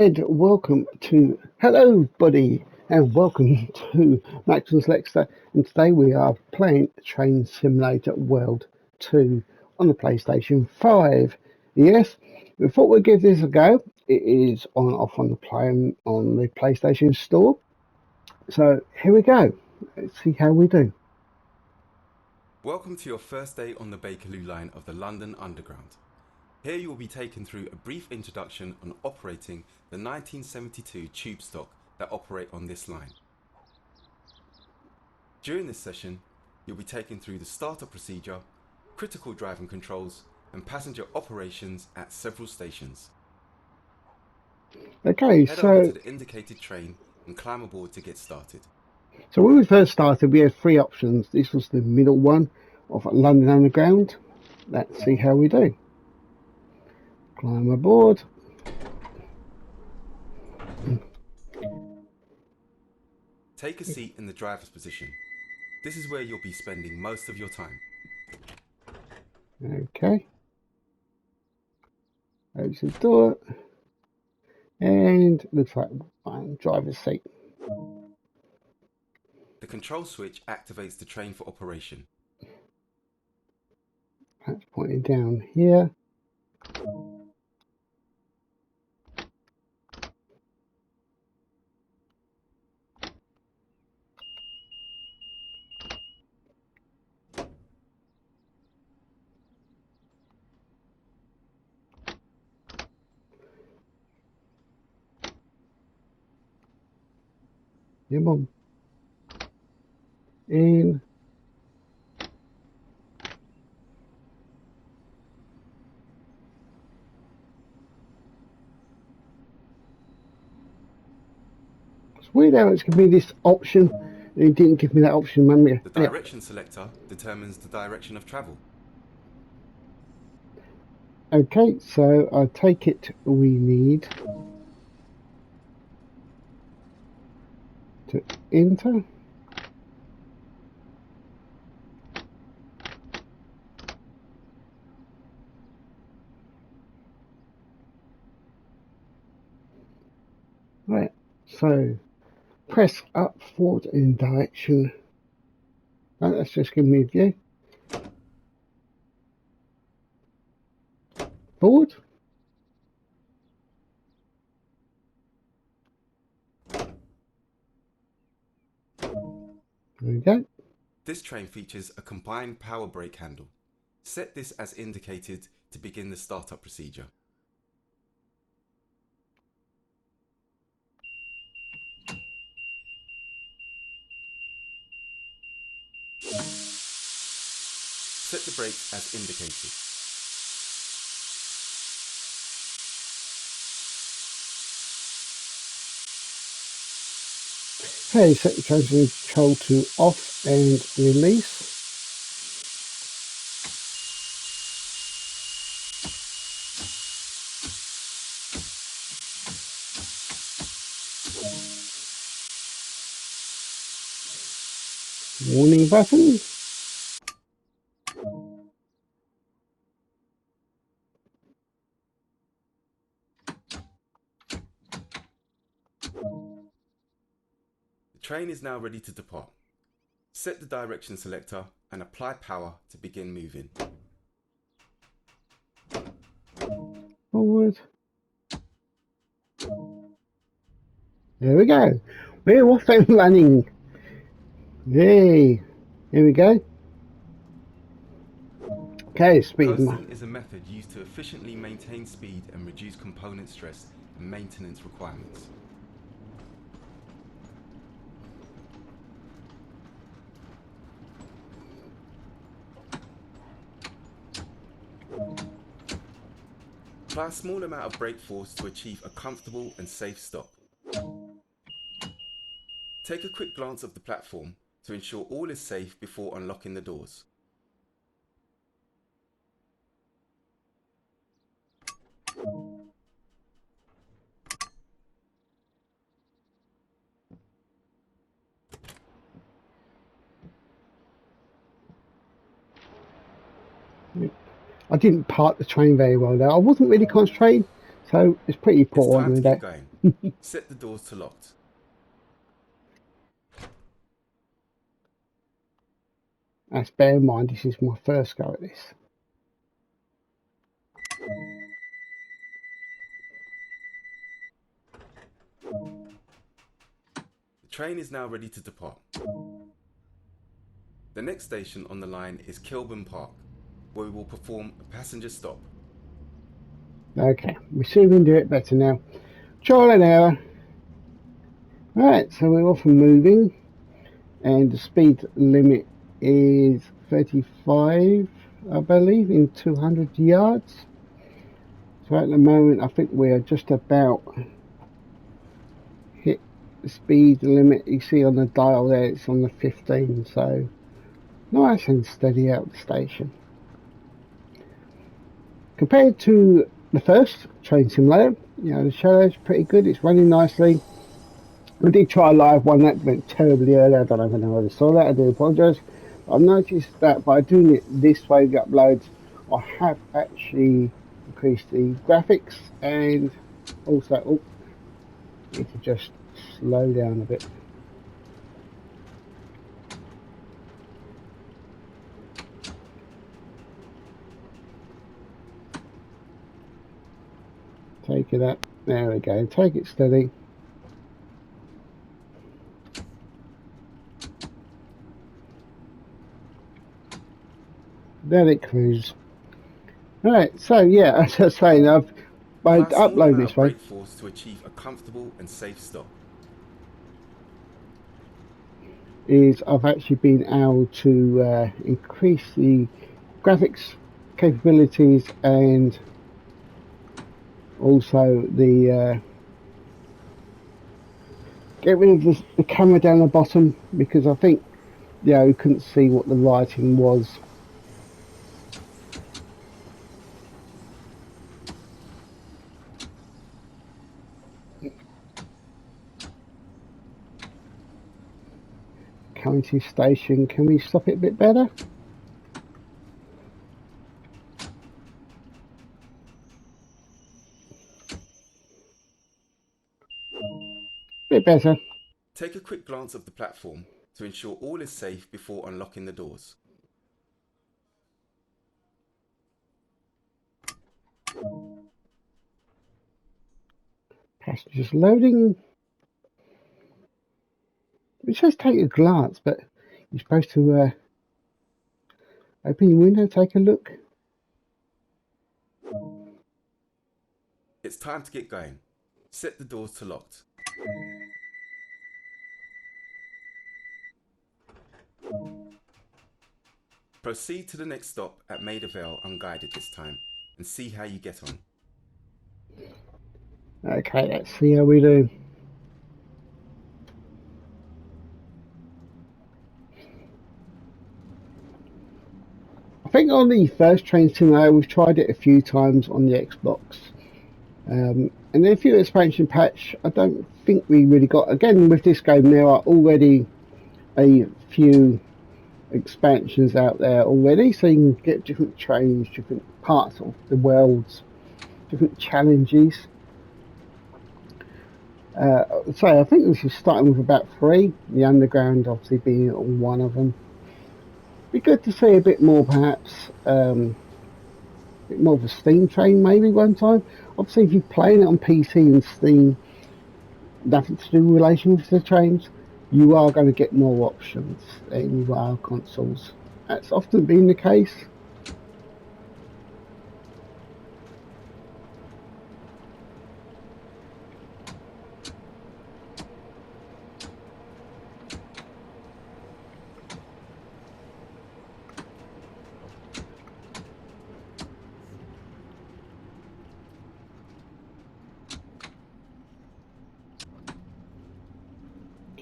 And welcome to hello, buddy, and welcome to Maxim's Lexter. And today we are playing Train Simulator World 2 on the PlayStation 5. Yes, we thought we'd give this a go. It is on and off on the PlayStation Store. So here we go. Let's see how we do. Welcome to your first day on the Bakerloo line of the London Underground. Here you will be taken through a brief introduction on operating the 1972 tube stock that operate on this line. During this session, you'll be taken through the startup procedure, critical driving controls, and passenger operations at several stations. Okay, Head over to so the indicated train and climb aboard to get started. when we first started, we had three options. This was the middle one of London Underground. Let's see how we do. Climb aboard. Take a seat in the driver's position. This is where you'll be spending most of your time. Okay. Opens the door. And looks like fine driver's seat. The control switch activates the train for operation. That's pointing down here. Come on. In. It's weird how it's giving me this option. It didn't give me that option, man. The direction selector determines the direction of travel. Okay, so I take it we need to enter. Right, so press up, forward, in direction. Oh, that's just giving me a view. Forward. There we go. This train features a combined power brake handle. Set this as indicated to begin the startup procedure. Set the brakes as indicated. Okay, set the traction control to off and release. Warning button. The train is now ready to depart. Set the direction selector and apply power to begin moving. Forward. There we go. We're off and running. Yay. Here we go. Okay, speed. Coasting is a method used to efficiently maintain speed and reduce component stress and maintenance requirements. Apply a small amount of brake force to achieve a comfortable and safe stop. Take a quick glance of the platform to ensure all is safe before unlocking the doors. I didn't park the train very well there. I wasn't really concentrating, So it's pretty It's poor time on to the get day. going. Set the doors to locked. Let's bear in mind this is my first go at this. The train is now ready to depart. The next station on the line is Kilburn Park, where we will perform a passenger stop. Okay, we see we can do it better now. Trial and error. Right, so we're off and moving, and the speed limit is 35, I believe, in 200 yards. So at the moment, I think we're just about hit the speed limit. You see on the dial there, it's on the 15, so nice and steady out the station. Compared to the first Train Simulator, you know, the shadow's pretty good. It's running nicely. I did try a live one that went terribly early. I don't even know whether I saw that. I do apologise. I've noticed that by doing it this way, the uploads, I have actually increased the graphics and also, oh, need to just slow down a bit. Take it up. There we go. Take it steady. Let it cruise. Right, so yeah, as I was saying, by Apply a small uploading amount this of way, brake force to achieve a comfortable and safe stop. is I've actually been able to increase the graphics capabilities and also the get rid of the camera down the bottom, because I think, yeah, you couldn't see what the writing was. County station, can we stop it a bit better? Bit better. Take a quick glance of the platform to ensure all is safe before unlocking the doors. Passengers loading. It says take a glance, but you're supposed to open your window, take a look. It's time to get going. Set the doors to locked. Proceed to the next stop at Maida Vale unguided this time and see how you get on. Okay, let's see how we do. I think on the first Train Simulator, we've tried it a few times on the Xbox. And then a few expansion patch, I don't think we really got. Again, with this game, there are already a few expansions out there already, so you can get different trains, different parts of the worlds, different challenges. So I think this is starting with about 3, the underground obviously being one of them. Be good to see a bit more, perhaps, a bit more of a Steam train maybe one time. Obviously, if you're playing it on PC and Steam, nothing to do in relation with the trains, you are going to get more options than you are consoles. That's often been the case.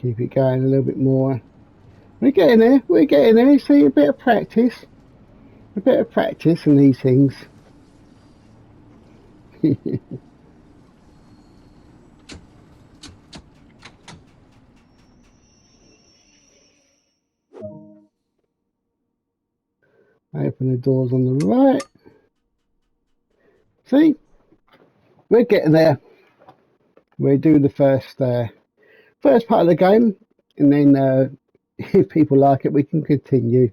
Keep it going a little bit more. We're getting there, we're getting there. See, a bit of practice in these things. Open the doors on the right. See? We're getting there. We're doing the first part of the game, and then if people like it, we can continue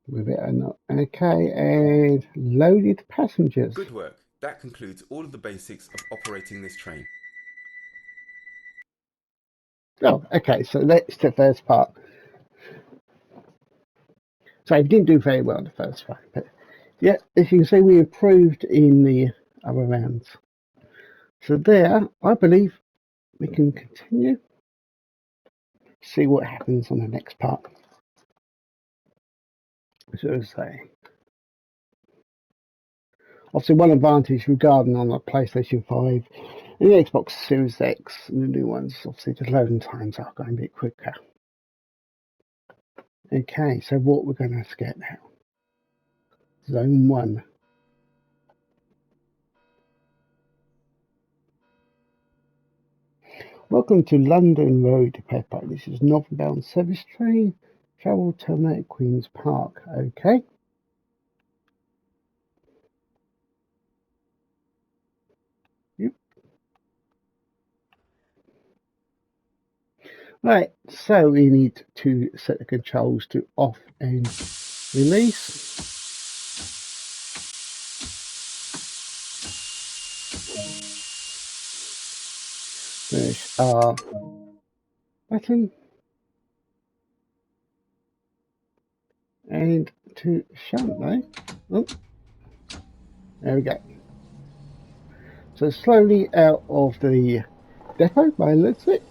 with it or not. Okay, and loaded passengers. Good work. That concludes all of the basics of operating this train. Oh, okay, so that's the first part. So we didn't do very well in the first one, but yeah, as you can see, we improved in the other rounds. So there, I believe we can continue. See what happens on the next part. So to say, obviously, one advantage regarding on the PlayStation 5 and the Xbox Series X and the new ones, obviously, the loading times are going a bit quicker. Okay, so what we're going to get now? Zone 1. Welcome to London Road Depot. This is northbound service train. Travel terminate at Queen's Park. Okay. Yep. Right, so we need to set the controls to off and release. There's our button. And to shunt though. Oh, there we go. So slowly out of the depot by the looks of it.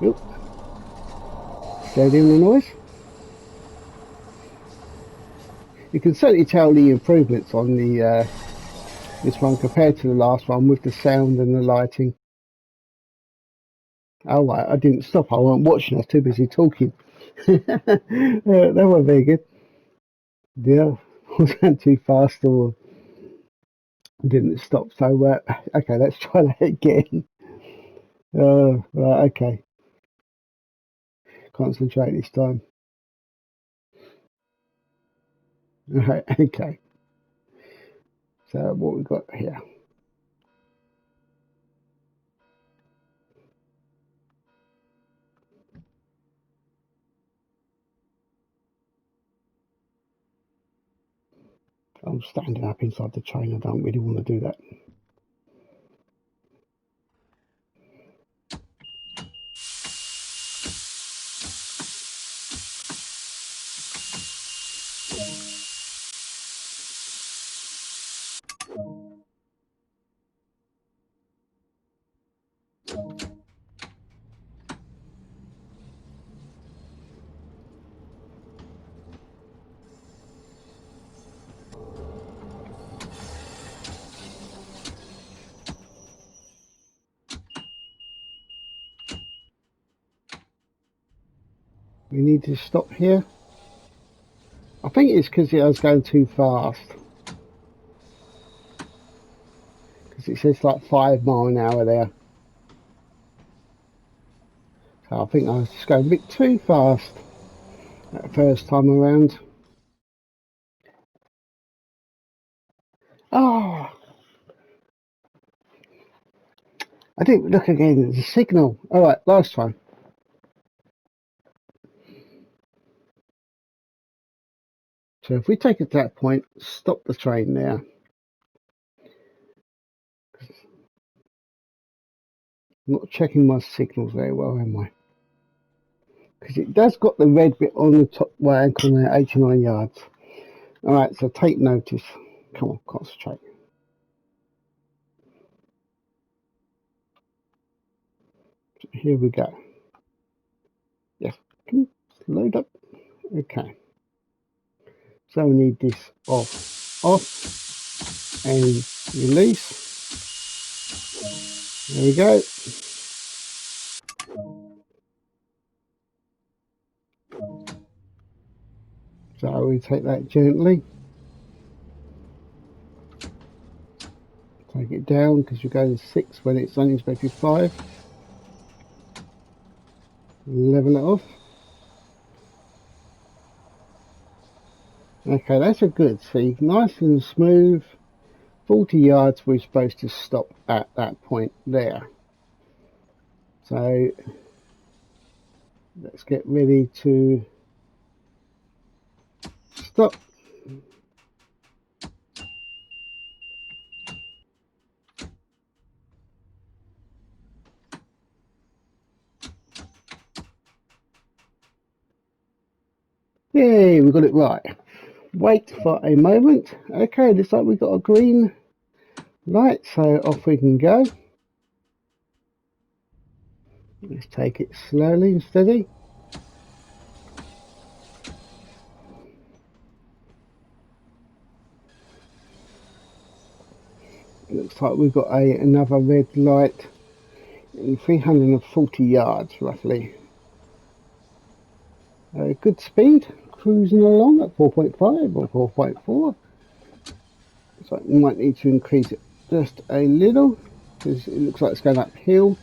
Oop. Go down the noise. You can certainly tell the improvements on the this one compared to the last one with the sound and the lighting. Oh, right, I didn't stop. I wasn't watching. I was too busy talking. That wasn't very good. Yeah, I wasn't too fast or didn't stop. So, okay, let's try that again. Right, okay. Concentrate this time. Right, okay. So, what we got here? I'm standing up inside the train. I don't really want to do that. We need to stop here. I think it's because I was going too fast. Because it says like 5 miles an hour there. So I think I was just going a bit too fast that first time around. Oh, I didn't look again. There's a signal. All right, last time. So if we take it to that point, stop the train there. I'm not checking my signals very well, am I? Because it does got the red bit on the top right corner, 89 yards. All right, so take notice. Come on, concentrate. So here we go. Yes, can you load up? Okay. So we need this off, and release. There we go. So we take that gently. Take it down because you're going 6 when it's only supposed to be 5. Level it off. Okay, that's a good. See, nice and smooth. 40 yards, we're supposed to stop at that point there. So let's get ready to stop. Yay, we got it right. Wait for a moment. Okay, looks like we've got a green light, so off we can go. Let's take it slowly and steady. Looks like we've got another red light in 340 yards roughly. Good speed, cruising along at 4.5 or 4.4. So we might need to increase it just a little because it looks like it's going uphill.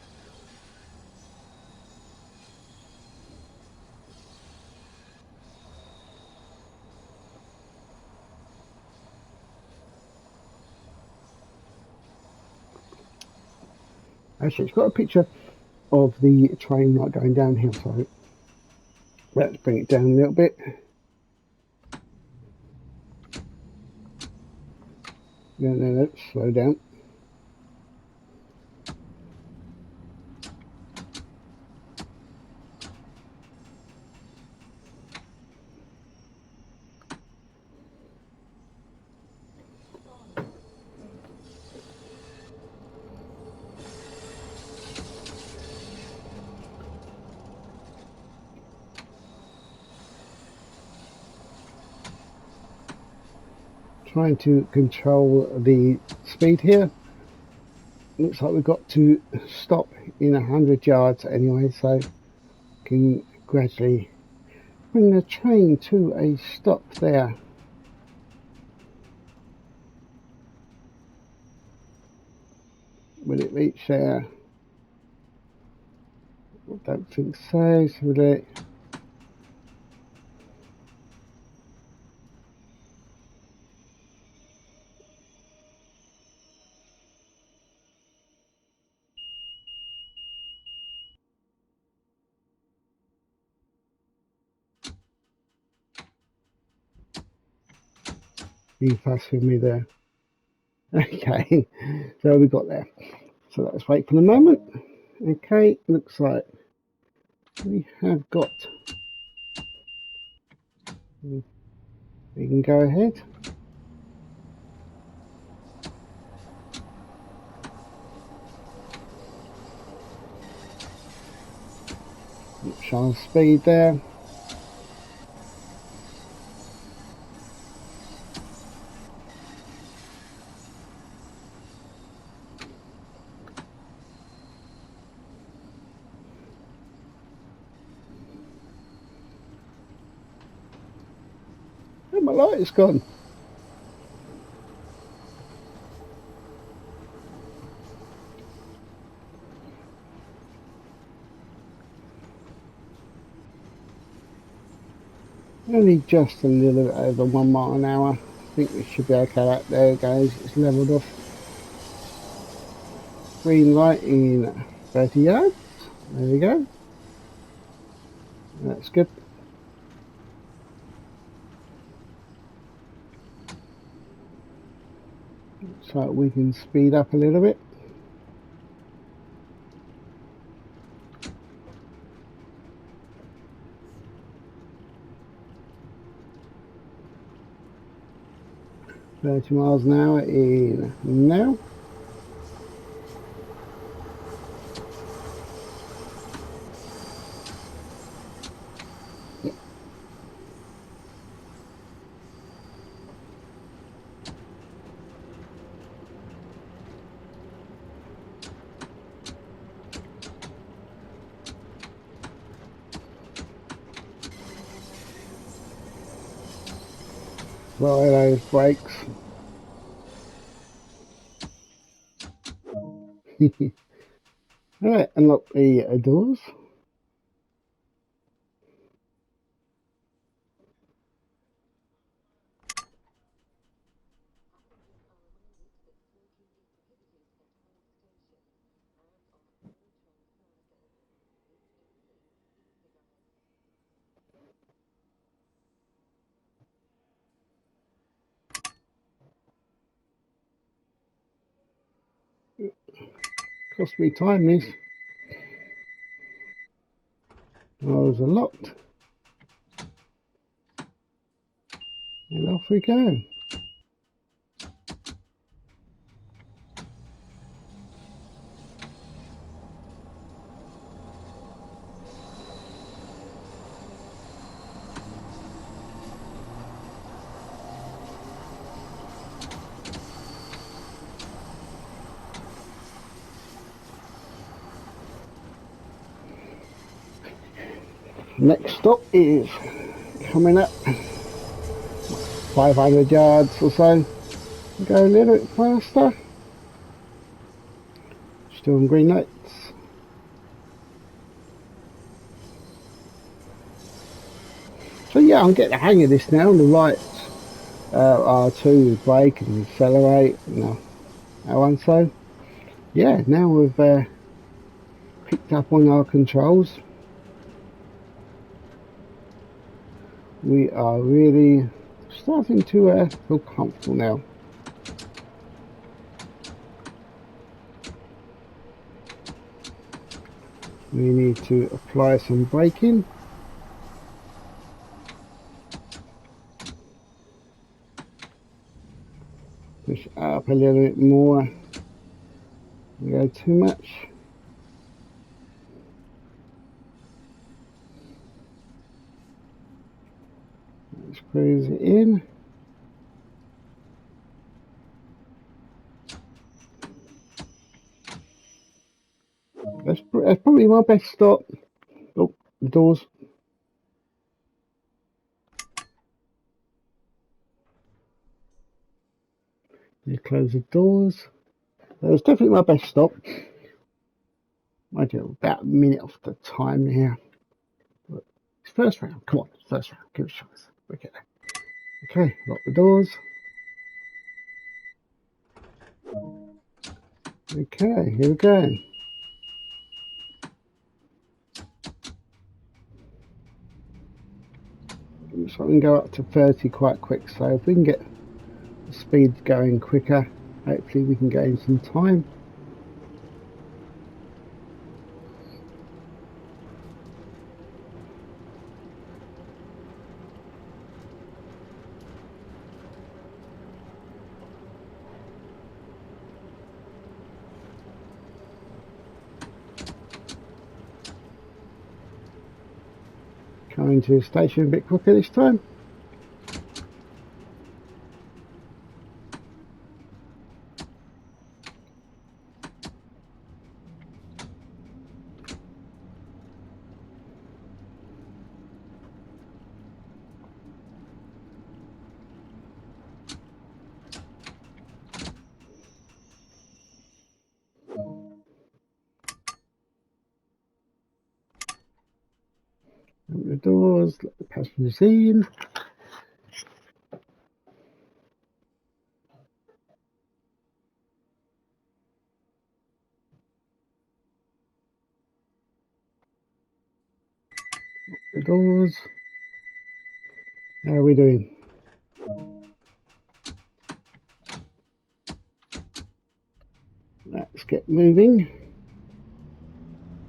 Actually, it's got a picture of the train not going downhill, so let's bring it down a little bit. No, slow down. Trying to control the speed here. Looks like we've got to stop in 100 yards anyway, so can gradually bring the train to a stop there. Will it reach there? I don't think so. So will it? Being fast with me there. Okay, so we got there. So let's wait for the moment. Okay, looks like we have got. We can go ahead. Showing speed there. Oh, my light is gone. Only just a little bit over 1 mile an hour. I think we should be okay. There it goes. It's leveled off. Green light in 30 yards. There we go. That's good. So we can speed up a little bit. £30 an hour in now. Apply those brakes. Alright, unlock the doors. Cost me time this. Doors are locked. And off we go. Next stop is coming up 500 yards or so. Go a little bit faster. Still on green lights. So yeah, I'm getting the hang of this now. The lights R2 brake and accelerate and L1. So yeah, now we've picked up on our controls. We are really starting to feel comfortable now. We need to apply some braking. Push up a little bit more. We go too much. Let's cruise it in. That's probably my best stop. Oh, the doors. You close the doors. That was definitely my best stop. I do about a minute off the time here. But it's first round. Come on, first round. Give it a shot. We get there. Okay, lock the doors. Okay, here we go. So I can go up to 30 quite quick. So if we can get the speed going quicker, hopefully we can gain some time. Coming to the station a bit quicker this time. Open the doors, let the passengers in. The doors. How are we doing? Let's get moving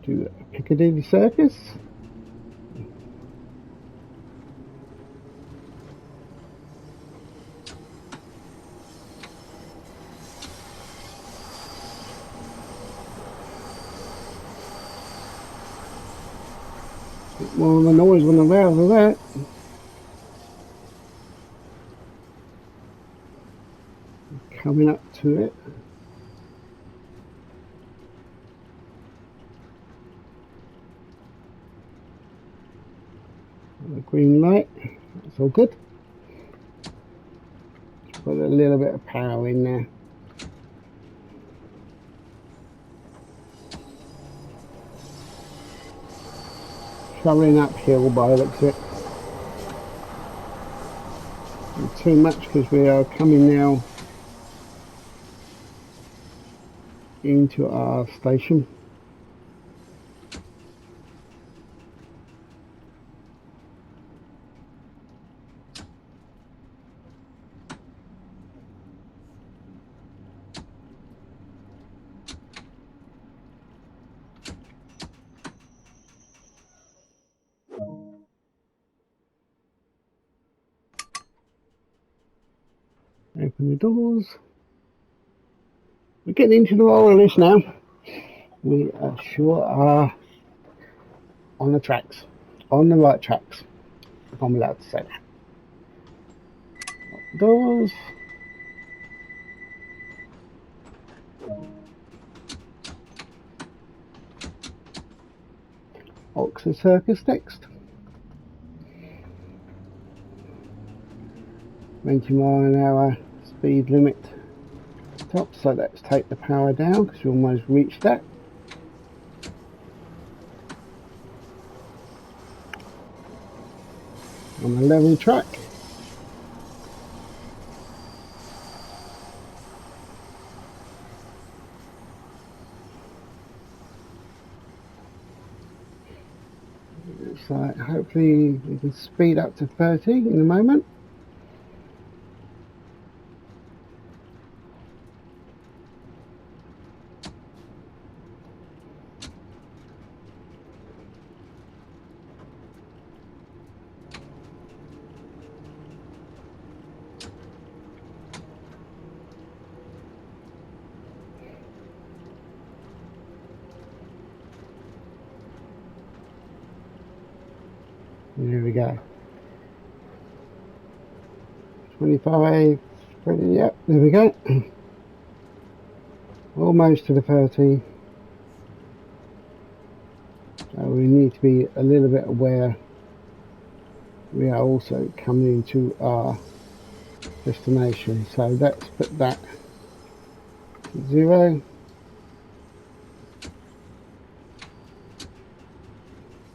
to Piccadilly Circus. Bit more of a noise when I'm out of that. Coming up to it. The green light. That's all good. Put a little bit of power in there. Travelling uphill by the looks of it. Not too much because we are coming now into our station. Open the doors. We're getting into the roll of this now. We sure are on the tracks, on the right tracks, if I'm allowed to say that. Lock the doors. Oxford Circus next. 20 mile an hour speed limit top, so let's take the power down because we almost reached that. On a level track. So hopefully we can speed up to 30 in a moment. There we go. 25, 20, yep, there we go. Almost to the 30. So we need to be a little bit aware. We are also coming into our destination. So let's put that to 0.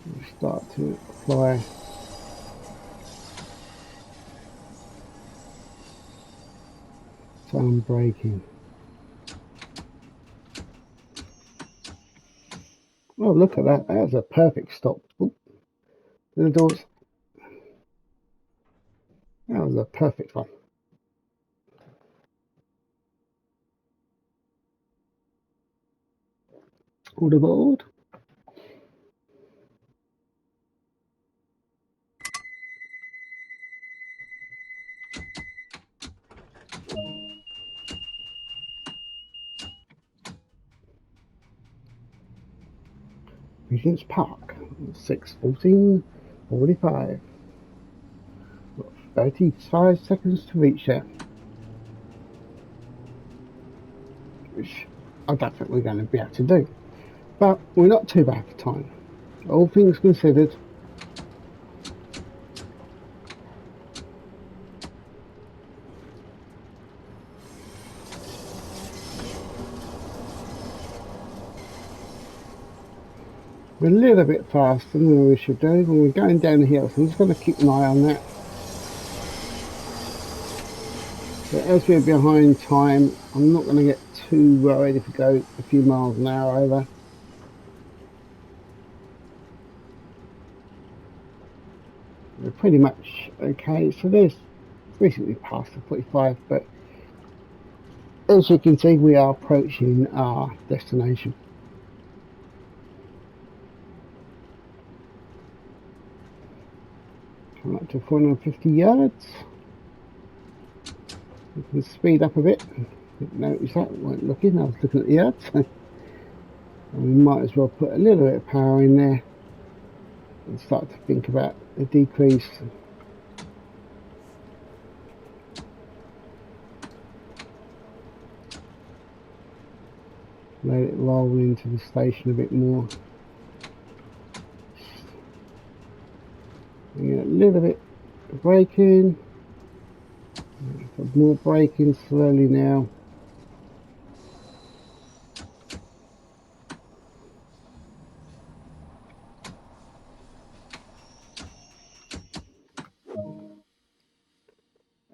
We'll start to apply some braking. Oh, look at that. That was a perfect stop. Oop. The doors. That was a perfect one. All aboard. Regent's Park. 6:14:45. 35 seconds to reach there. Which I don't think we're going to be able to do. But we're not too bad for time. All things considered. We're a little bit faster than we should do when we're going down the hill, so I'm just going to keep an eye on that. But as we're behind time, I'm not going to get too worried if we go a few miles an hour over. We're pretty much okay. So there's recently past the 45, but as you can see, we are approaching our destination. Come up to 450 yards. We can speed up a bit. Didn't notice that, weren't looking, I was looking at the yards. And we might as well put a little bit of power in there and start to think about the decrease. Let it roll into the station a bit more. A little bit of braking. More braking slowly now.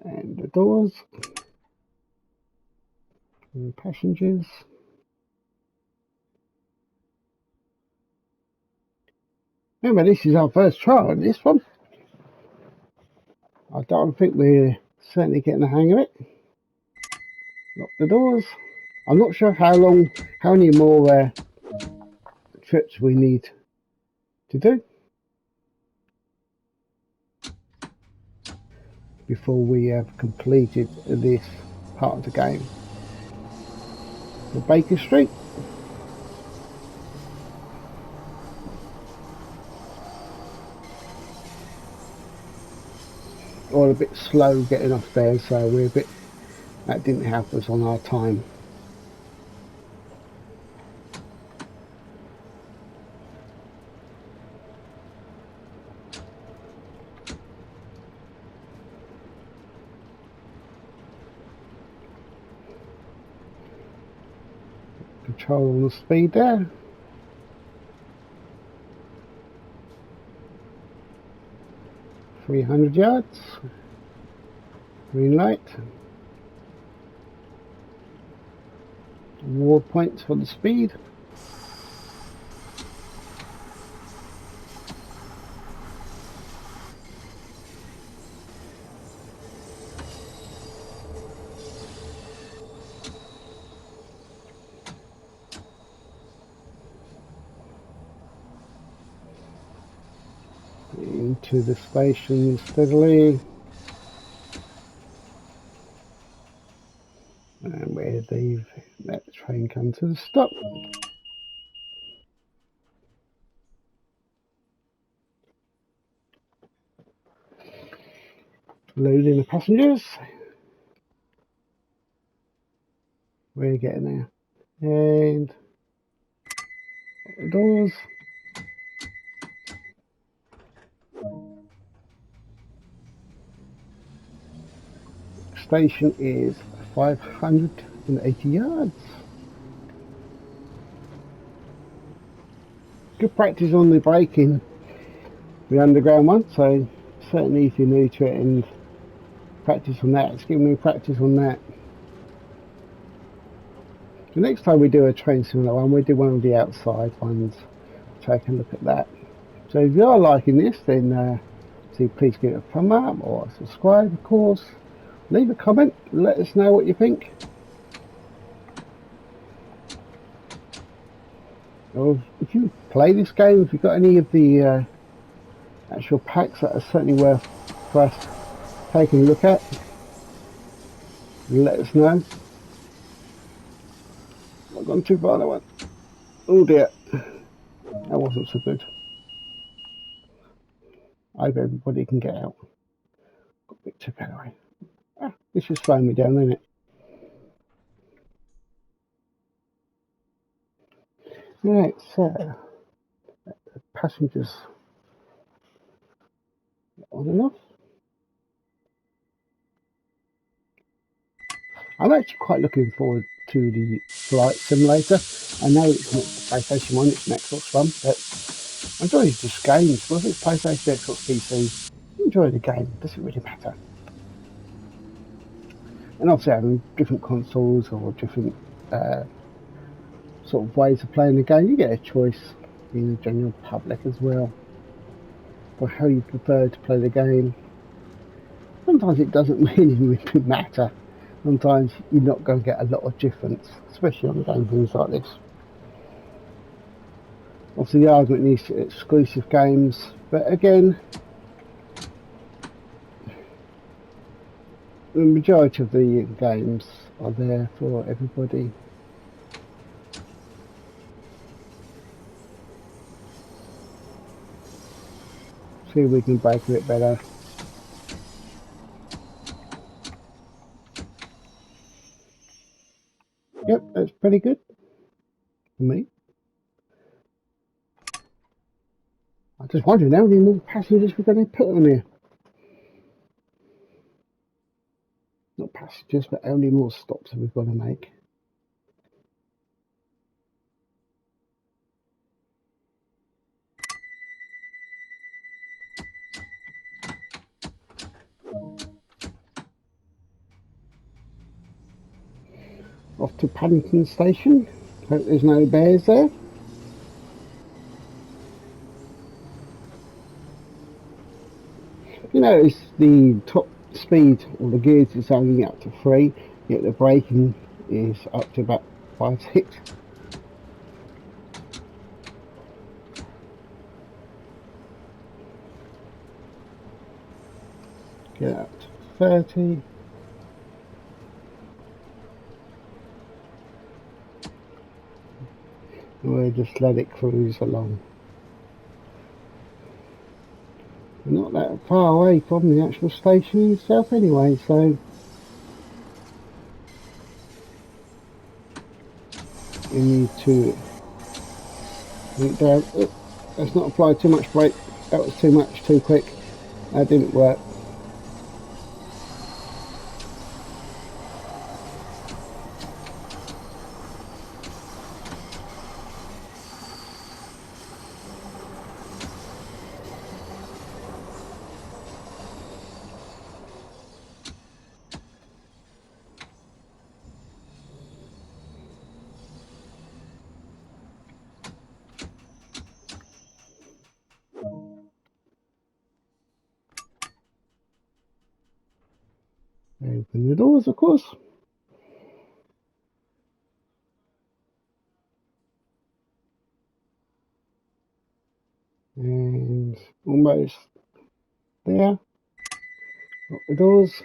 And the doors. And passengers. Remember, this is our first trial on this one. I don't think we're certainly getting the hang of it. Lock the doors. I'm not sure how many more trips we need to do before we have completed this part of the game. The Baker Street. All a bit slow getting off there, so we're a bit, that didn't help us on our time. Control on the speed there. .300 yards. Green light. Award points for the speed. Into the station steadily. And where they've let the train come to the stop. Loading the passengers. We're getting there. And the doors. Station is 580 yards. Good practice on the braking, the underground one, so certainly if you're new to it and practice on that, it's giving me practice on that. The next time we do a train simulator one, we do one of the outside ones, take a look at that. So if you are liking this, then please give it a thumb up or subscribe, of course. Leave a comment, let us know what you think. Or if you play this game, if you've got any of the actual packs that are certainly worth for us taking a look at, let us know. I've gone too far that one. Oh dear, that wasn't so good. I hope everybody can get out. Got a bit too far away. Ah, this is slowing me down, isn't it? Right, so passengers on and off. I'm actually quite looking forward to the flight simulator. I know it's not the PlayStation 1, it's an Xbox One, but I enjoy just games. Whether it's PlayStation, Xbox, PC, enjoy the game, doesn't really matter. And obviously having different consoles or different sort of ways of playing the game, you get a choice in the general public as well for how you prefer to play the game. Sometimes it doesn't really matter. Sometimes you're not going to get a lot of difference, especially on games like this. Obviously the argument is exclusive games, but again, the majority of the games are there for everybody. See if we can break a bit better. Yep, that's pretty good for me. I'm just wondering how many more passengers we're going to put on here. Not passengers, but how many more stops have we got to make? Off to Paddington Station. Hope there's no bears there. You notice the top speed or the gears is only up to 3, yet the braking is up to about 5, 6. Get up to 30. We'll just let it cruise along. We're not that far away from the actual station itself anyway, so we need to bring it down. Oh, let's not apply too much brake. That was too much, too quick. That didn't work. Open the doors, of course. And almost there. Lock the doors.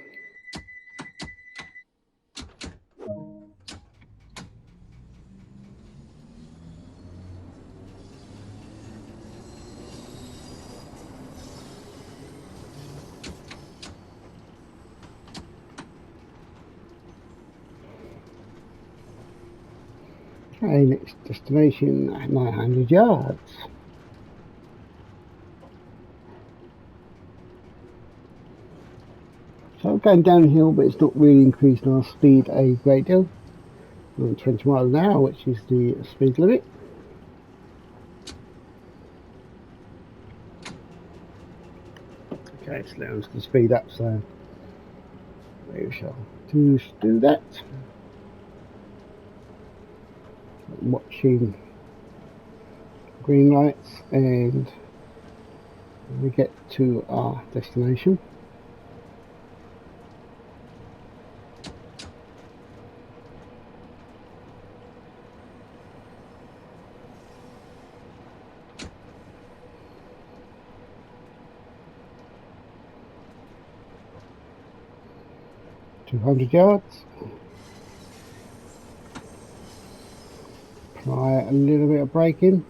Okay, next destination, 900 yards. So I'm going downhill, but it's not really increasing our speed a great deal. We're on 20 miles an hour, which is the speed limit. Okay, it's allowing us to speed up, so we shall do that. Watching green lights, and we get to our destination. "200 yards. Apply a little bit of braking.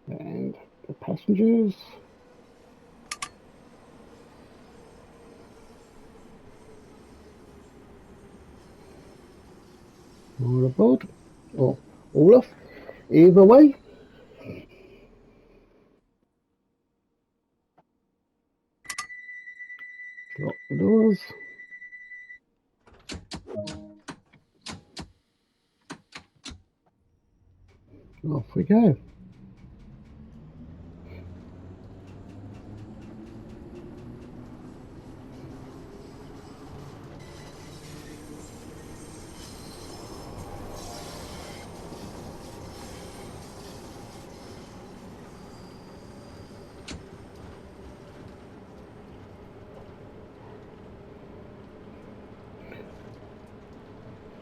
And the passengers. All aboard, or all off, either way. Lock the doors. Off we go.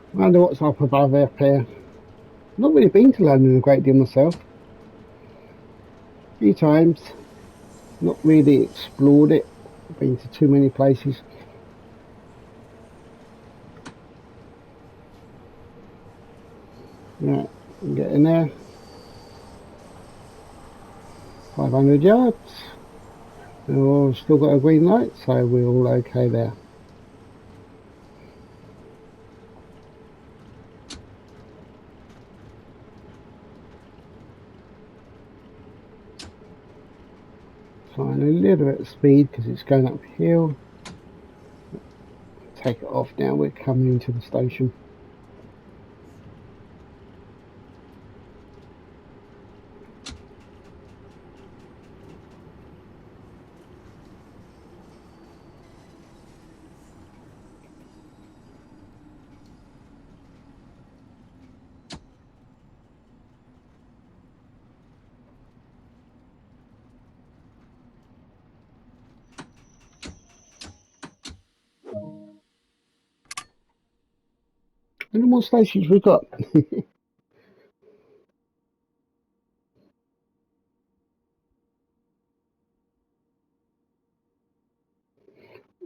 I wonder what's up above up here. Not really been to London a great deal myself. A few times. Not really explored it. Been to too many places. Right, get in there. 500 yards. Oh, still got a green light, so we're all okay there. Find a little bit of speed because it's going uphill. Take it off now, we're coming into the station. many more stations we got?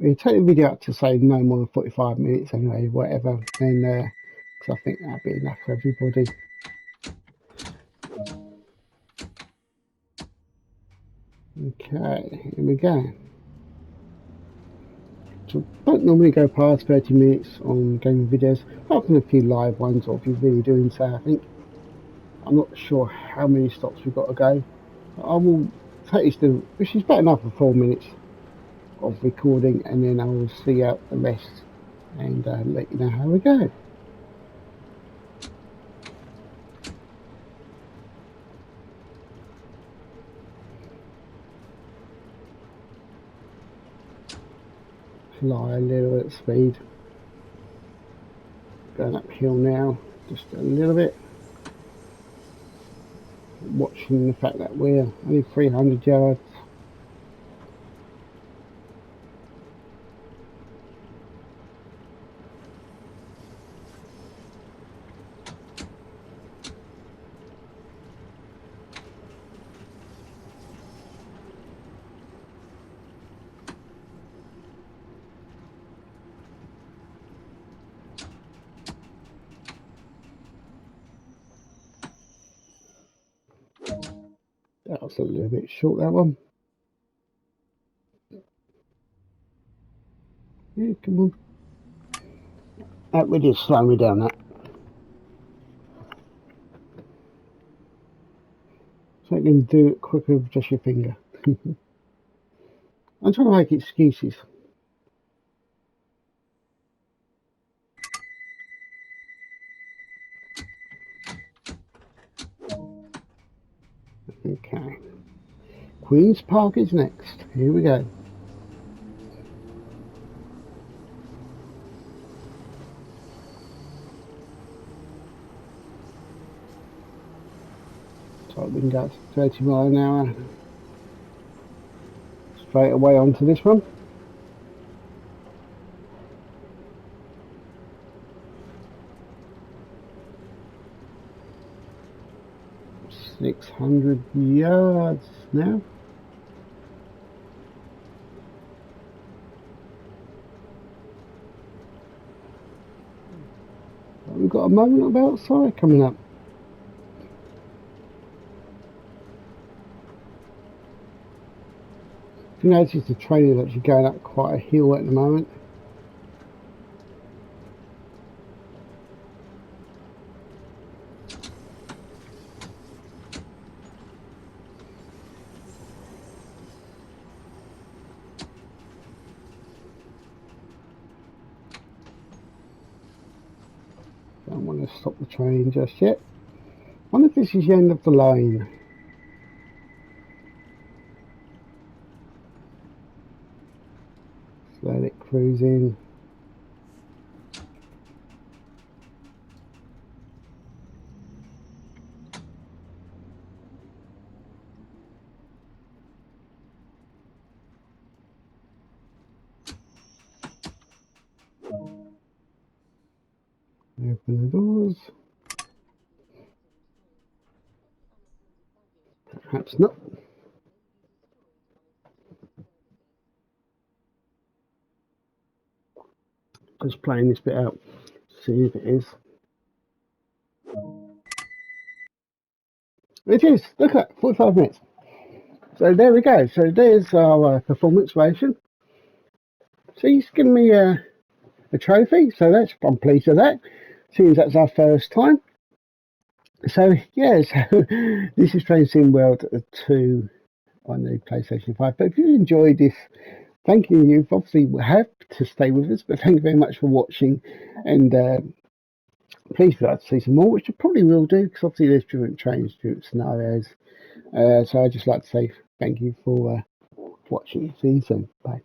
We take the video up to say no more than 45 minutes anyway, whatever, then because I think that'd be enough for everybody. Okay, here we go. So don't normally go past 30 minutes on gaming videos, apart from a few live ones, or if you're really doing so. I think I'm not sure how many stops we've got to go. I will take this to, which is about enough for 4 minutes of recording, and then I will see out the rest and let you know how we go. Fly a little bit of speed. Going uphill now, just a little bit. Watching the fact that we're only 300 yards. That was a little bit short, that one. Yeah, come on. That really is slowing me down, that. So you can do it quicker with just your finger. I'm trying to make excuses. Okay. Queen's Park is next. Here we go. So we can go 30 miles an hour. Straight away onto this one. .600 yards now. We've got a moment of outside coming up. If you notice, the train is actually going up quite a hill at the moment. Don't want to stop the train just yet. I wonder if this is the end of the line. Let it cruise in. Open the doors. Perhaps not. Just playing this bit out. See if it is. It is. Look at that. 45 minutes. So there we go. So there's our performance rating. So he's given me a trophy. So I'm pleased with that. Seeing as that's our first time. So yeah, so this is Train Sim World 2 on the PlayStation 5. But if you enjoyed this, thank you. You've obviously have to stay with us, but thank you very much for watching. And please would like to see some more, which I probably will do, because obviously there's different trains, different scenarios. So I'd just like to say thank you for watching. See you soon. Bye.